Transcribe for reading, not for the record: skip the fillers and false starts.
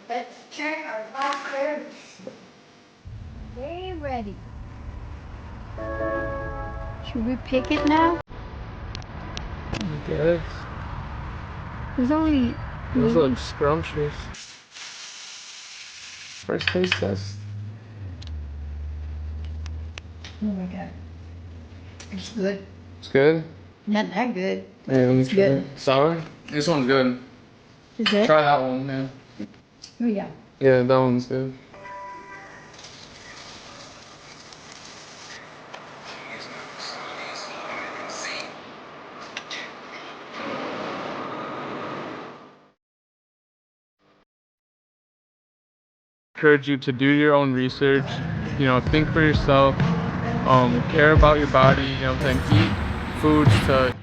Let's check our locker. Okay, ready. Should we pick it now? I guess. There's only... Those look scrumptious. First taste test. Oh my god. It's good. It's good? Not that good. Yeah, let me It's try good. it. Sour? This one's good. Is it? Try that one, man. Oh yeah. Yeah, that one's good. Encourage you to do your own research, think for yourself, care about your body, then eat foods to